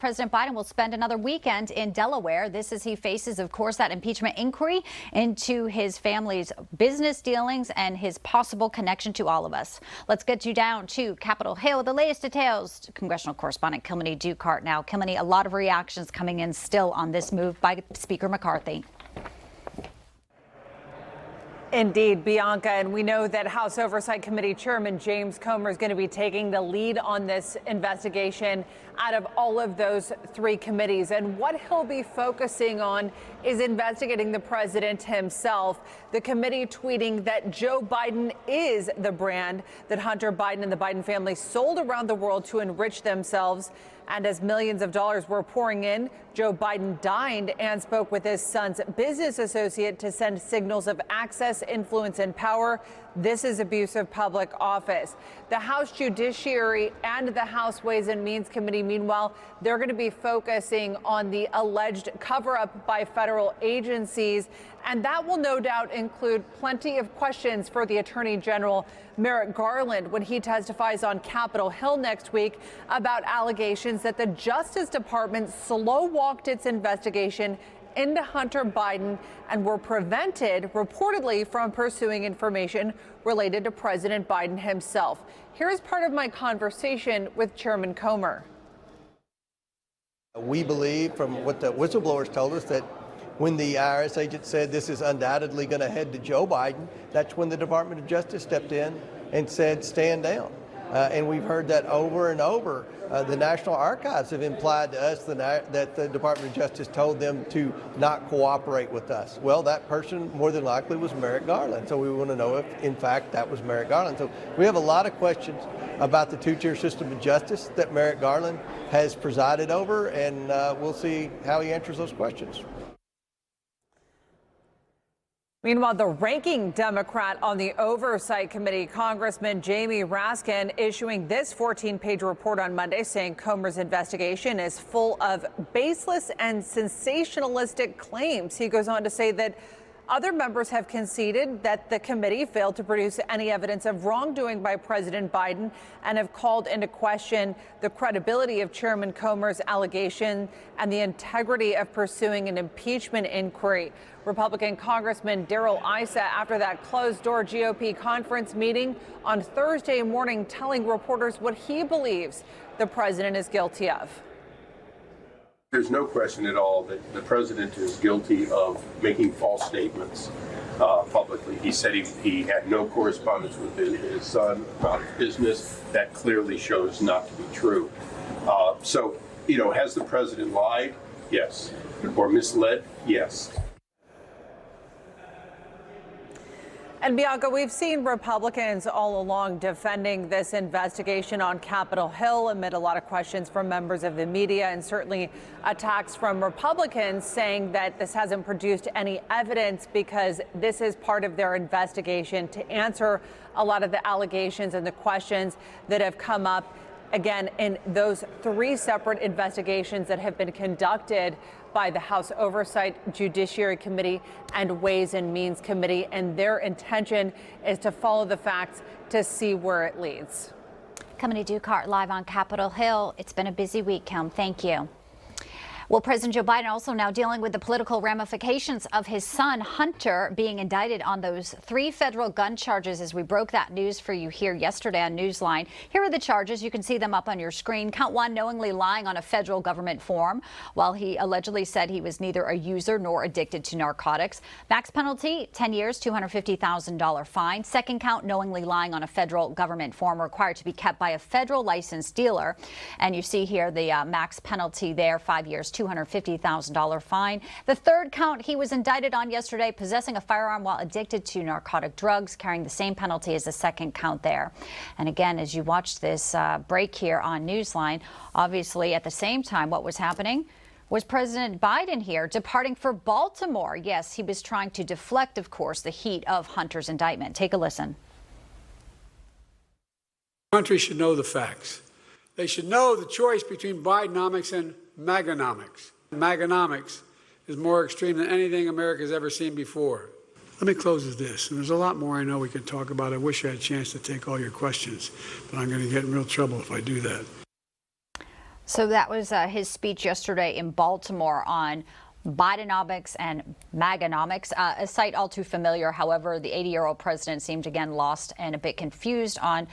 President Biden will spend another weekend in Delaware. This as he faces, of course, that impeachment inquiry into his family's business dealings and his possible connection to all of us. Let's get you down to Capitol Hill. The latest details. Congressional correspondent Kilmany Dukart now. Kilmany, a lot of reactions coming in still on this move by Speaker McCarthy. Indeed, Bianca, and we know that House Oversight Committee Chairman James Comer is going to be taking the lead on this investigation out of all of those three committees. And what he'll be focusing on is investigating the president himself. The committee tweeting that Joe Biden is the brand that Hunter Biden and the Biden family sold around the world to enrich themselves. And as millions of dollars were pouring in, Joe Biden dined and spoke with his son's business associate to send signals of access, influence, and power. This is abuse of public office. The House Judiciary and the House Ways and Means Committee, meanwhile, they're going to be focusing on the alleged cover-up by federal agencies. And that will no doubt include plenty of questions for the Attorney General Merrick Garland when he testifies on Capitol Hill next week about allegations that the Justice Department slow-walked its investigation into Hunter Biden and were prevented, reportedly, from pursuing information related to President Biden himself. Here's part of my conversation with Chairman Comer. We believe, from what the whistleblowers told us, that when the IRS agent said this is undoubtedly going to head to Joe Biden, that's when the Department of Justice stepped in and said, stand down. And we've heard that over and over. The National Archives have implied to us that the Department of Justice told them to not cooperate with us. Well, that person more than likely was Merrick Garland. So we want to know if, in fact, that was Merrick Garland. So we have a lot of questions about the two-tier system of justice that Merrick Garland has presided over, and we'll see how he answers those questions. Meanwhile, the ranking Democrat on the Oversight Committee, Congressman Jamie Raskin, issuing this 14-page report on Monday saying Comer's investigation is full of baseless and sensationalistic claims. He goes on to say that other members have conceded that the committee failed to produce any evidence of wrongdoing by President Biden and have called into question the credibility of Chairman Comer's allegation and the integrity of pursuing an impeachment inquiry. Republican Congressman Darrell Issa, after that closed-door GOP conference meeting on Thursday morning, telling reporters what he believes the president is guilty of. There's no question at all that the president is guilty of making false statements publicly. He said he had no correspondence with his son about his business. That clearly shows not to be true. So, has the president lied? Yes. Or misled? Yes. And Bianca, we've seen Republicans all along defending this investigation on Capitol Hill amid a lot of questions from members of the media and certainly attacks from Republicans saying that this hasn't produced any evidence because this is part of their investigation to answer a lot of the allegations and the questions that have come up, again, in those three separate investigations that have been conducted by the House Oversight, Judiciary Committee and Ways and Means Committee, and their intention is to follow the facts to see where it leads. Kilmany Dukart live on Capitol Hill. It's been a busy week, Kim. Thank you. Well, President Joe Biden also now dealing with the political ramifications of his son, Hunter, being indicted on those 3 federal gun charges as we broke that news for you here yesterday on Newsline. Here are the charges. You can see them up on your screen. Count 1, knowingly lying on a federal government form while he allegedly said he was neither a user nor addicted to narcotics. Max penalty, 10 years, $250,000 fine. Second count, knowingly lying on a federal government form required to be kept by a federal licensed dealer. And you see here the max penalty there, 5 years, $250,000 fine. The third count he was indicted on yesterday, possessing a firearm while addicted to narcotic drugs, carrying the same penalty as the second count there. And again, as you watch this break here on Newsline, obviously at the same time what was happening was President Biden here departing for Baltimore. Yes, he was trying to deflect, of course, the heat of Hunter's indictment. Take a listen. The country should know the facts. They should know the choice between Bidenomics and Maganomics. Maganomics is more extreme than anything America's ever seen before. Let me close with this, and there's a lot more I know we can talk about. I wish I had a chance to take all your questions, but I'm going to get in real trouble if I do that. So that was his speech yesterday in Baltimore on Bidenomics and Maganomics, a sight all too familiar. However, the 80-year-old president seemed again lost and a bit confused on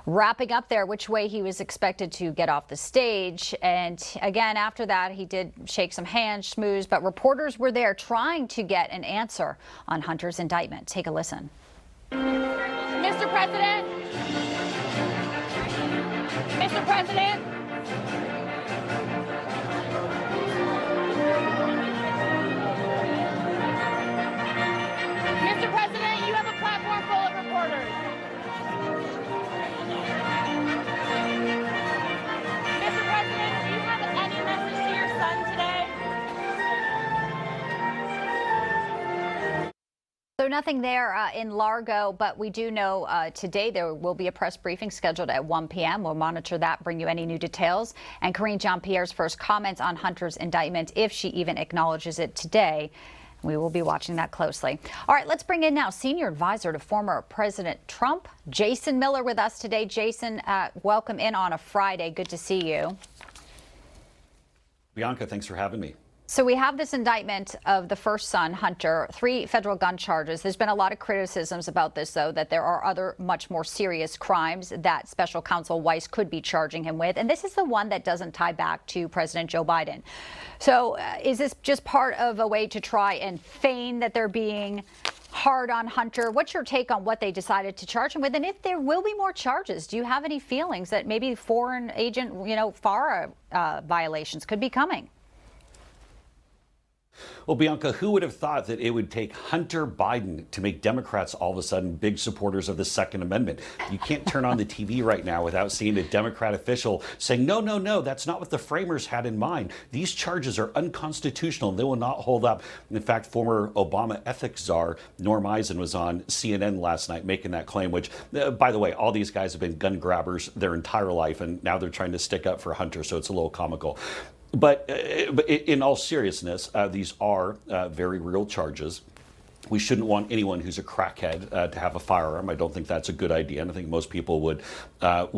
wrapping up there which way he was expected to get off the stage. And again, after that, he did shake some hands, schmooze, but reporters were there trying to get an answer on Hunter's indictment. Take a listen. Mr. President, Mr. President, Mr. President, you have a platform full of reporters. Mr. President, do you have any message to your son today? So nothing there in Largo, but we do know today there will be a press briefing scheduled at 1 p.m. We'll monitor that, bring you any new details. And Karine Jean-Pierre's first comments on Hunter's indictment, if she even acknowledges it today. We will be watching that closely. All right, let's bring in now senior advisor to former President Trump, Jason Miller, with us today. Jason, welcome in on a Friday. Good to see you. Bianca, thanks for having me. So we have this indictment of the first son, Hunter, 3 federal gun charges. There's been a lot of criticisms about this, though, that there are other much more serious crimes that Special Counsel Weiss could be charging him with. And this is the one that doesn't tie back to President Joe Biden. So is this just part of a way to try and feign that they're being hard on Hunter? What's your take on what they decided to charge him with? And if there will be more charges, do you have any feelings that maybe foreign agent, FARA violations could be coming? Well, Bianca, who would have thought that it would take Hunter Biden to make Democrats all of a sudden big supporters of the Second Amendment? You can't turn on the TV right now without seeing a Democrat official saying, no, that's not what the framers had in mind. These charges are unconstitutional. They will not hold up. In fact, former Obama ethics czar Norm Eisen was on CNN last night making that claim, which, by the way, all these guys have been gun grabbers their entire life, and now they're trying to stick up for Hunter, so it's a little comical. But in all seriousness, these are very real charges. We shouldn't want anyone who's a crackhead to have a firearm. I don't think that's a good idea, and I think most people would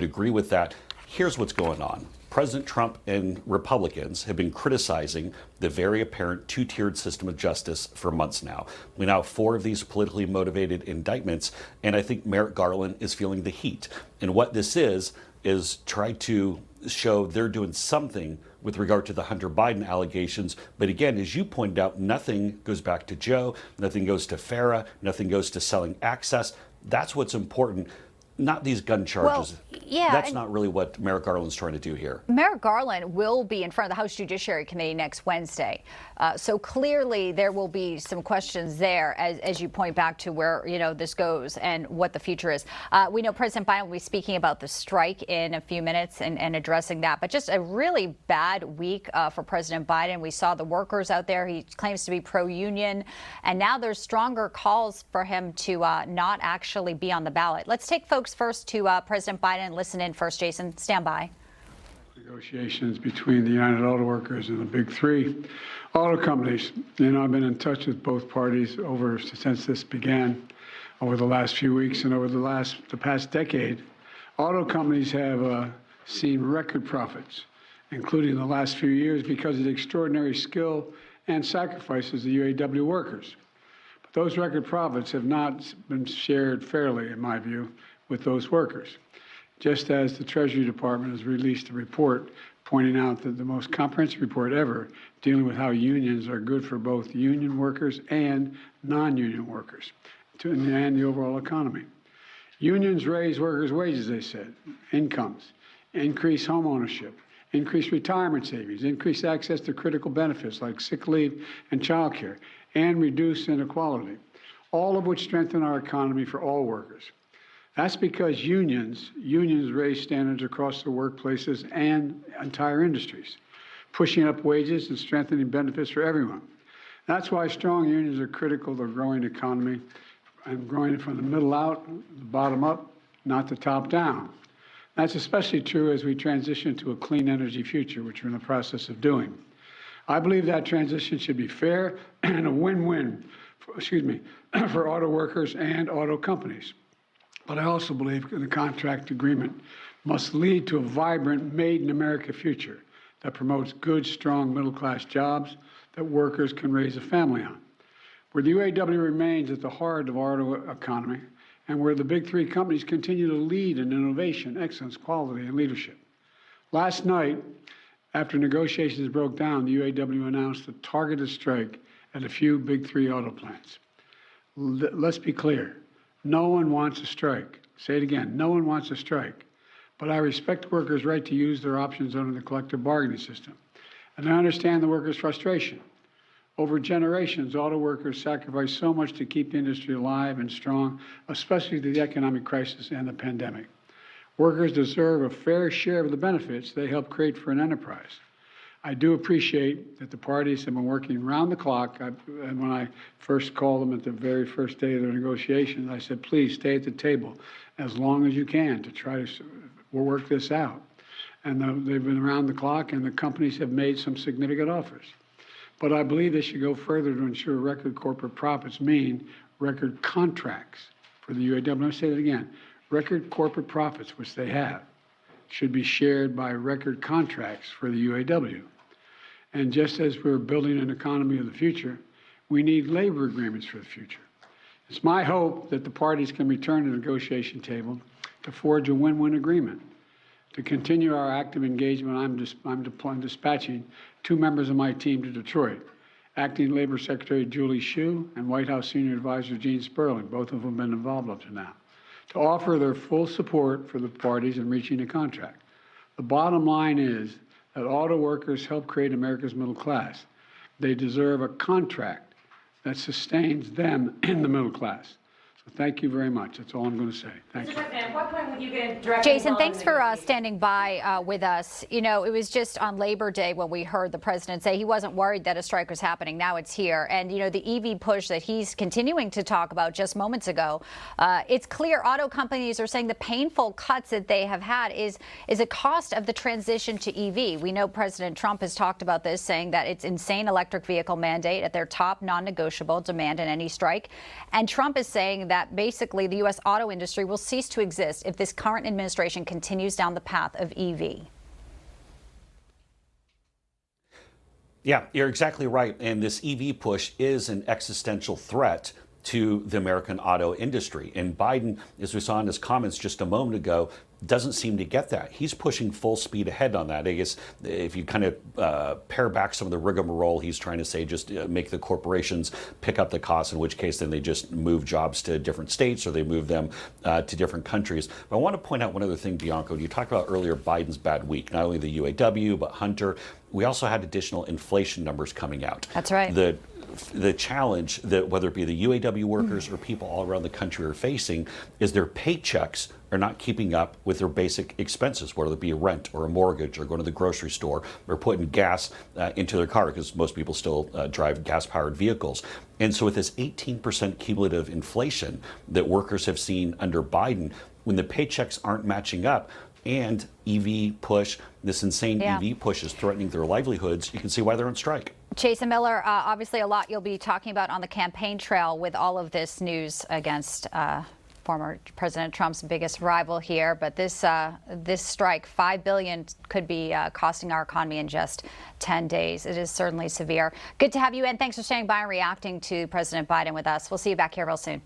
agree with that. Here's what's going on. President Trump and Republicans have been criticizing the very apparent two-tiered system of justice for months now. We now have 4 of these politically motivated indictments, and I think Merrick Garland is feeling the heat. And what this is try to show they're doing something with regard to the Hunter Biden allegations. But again, as you pointed out, nothing goes back to Joe, nothing goes to FARA, nothing goes to selling access. That's what's important. Not these gun charges. Well, yeah, that's not really what Merrick Garland's trying to do here. Merrick Garland will be in front of the House Judiciary Committee next Wednesday. So clearly there will be some questions there as you point back to where, this goes and what the future is. We know President Biden will be speaking about the strike in a few minutes and addressing that. But just a really bad week for President Biden. We saw the workers out there. He claims to be pro-union. And now there's stronger calls for him to not actually be on the ballot. Let's take folks first to President Biden. Listen in first, Jason. Stand by. Negotiations between the United Auto Workers and the big 3 auto companies. I've been in touch with both parties since this began over the last few weeks and over the past decade. Auto companies have seen record profits, including the last few years, because of the extraordinary skill and sacrifices of the UAW workers. But those record profits have not been shared fairly, in my view, with those workers. Just as the Treasury Department has released a report pointing out that the most comprehensive report ever dealing with how unions are good for both union workers and non-union workers and the overall economy. Unions raise workers' wages, they said, incomes, increase home ownership, increase retirement savings, increase access to critical benefits like sick leave and child care, and reduce inequality, all of which strengthen our economy for all workers. That's because unions raise standards across the workplaces and entire industries, pushing up wages and strengthening benefits for everyone. That's why strong unions are critical to a growing economy and growing it from the middle out, the bottom up, not the top down. That's especially true as we transition to a clean energy future, which we're in the process of doing. I believe that transition should be fair and a win-win, for auto workers and auto companies. But I also believe the contract agreement must lead to a vibrant Made in America future, that promotes good, strong middle-class jobs that workers can raise a family on. Where the UAW remains at the heart of our auto economy, and where the big three companies continue to lead in innovation, excellence, quality, and leadership. Last night, after negotiations broke down, the UAW announced a targeted strike at a few big three auto plants. Let's be clear, no one wants a strike. Say it again, no one wants a strike. But I respect workers' right to use their options under the collective bargaining system. And I understand the workers' frustration. Over generations, auto workers sacrificed so much to keep the industry alive and strong, especially through the economic crisis and the pandemic. Workers deserve a fair share of the benefits they helped create for an enterprise. I do appreciate that the parties have been working around the clock. And when I first called them at the very first day of the negotiations, I said, please stay at the table as long as you can to try to work this out. And they've been around the clock, and the companies have made some significant offers. But I believe they should go further to ensure record corporate profits mean record contracts for the UAW. I'm going to say that again. Record corporate profits, which they have, should be shared by record contracts for the UAW. And just as we're building an economy of the future, we need labor agreements for the future. It's my hope that the parties can return to the negotiation table to forge a win-win agreement. To continue our active engagement, I'm dispatching 2 members of my team to Detroit, Acting Labor Secretary Julie Hsu and White House Senior Advisor Gene Sperling, both of them have been involved up to now, to offer their full support for the parties in reaching a contract. The bottom line is that auto workers help create America's middle class. They deserve a contract that sustains them in the middle class. Thank you very much. That's all I'm going to say. Thank you. Mr. President, at what point would you get direct Jason, thanks for standing by with us. You know, it was just on Labor Day when we heard the president say he wasn't worried that a strike was happening. Now it's here. And, you know, the EV push that he's continuing to talk about just moments ago, it's clear auto companies are saying the painful cuts that they have had is a cost of the transition to EV. We know President Trump has talked about this, saying that it's insane electric vehicle mandate at their top non-negotiable demand in any strike. And Trump is saying that basically the U.S. auto industry will cease to exist if this current administration continues down the path of EV. Yeah, you're exactly right. And this EV push is an existential threat to the American auto industry. And Biden, as we saw in his comments just a moment ago, doesn't seem to get that. He's pushing full speed ahead on that. I guess if you kind of pare back some of the rigmarole, he's trying to say just make the corporations pick up the costs, in which case then they just move jobs to different states or they move them to different countries. But I want to point out one other thing, Bianco. You talked about earlier Biden's bad week, not only the UAW, but Hunter. We also had additional inflation numbers coming out. That's right. The challenge that whether it be the UAW workers or people all around the country are facing is their paychecks are not keeping up with their basic expenses, whether it be a rent or a mortgage or going to the grocery store or putting gas into their car, because most people still drive gas-powered vehicles. And so with this 18% cumulative inflation that workers have seen under Biden, when the paychecks aren't matching up, and EV push, this insane EV push is threatening their livelihoods, you can see why they're on strike. Jason Miller, obviously a lot you'll be talking about on the campaign trail with all of this news against former President Trump's biggest rival here. But this strike, $5 billion, could be costing our economy in just 10 days. It is certainly severe. Good to have you in. Thanks for staying by and reacting to President Biden with us. We'll see you back here real soon.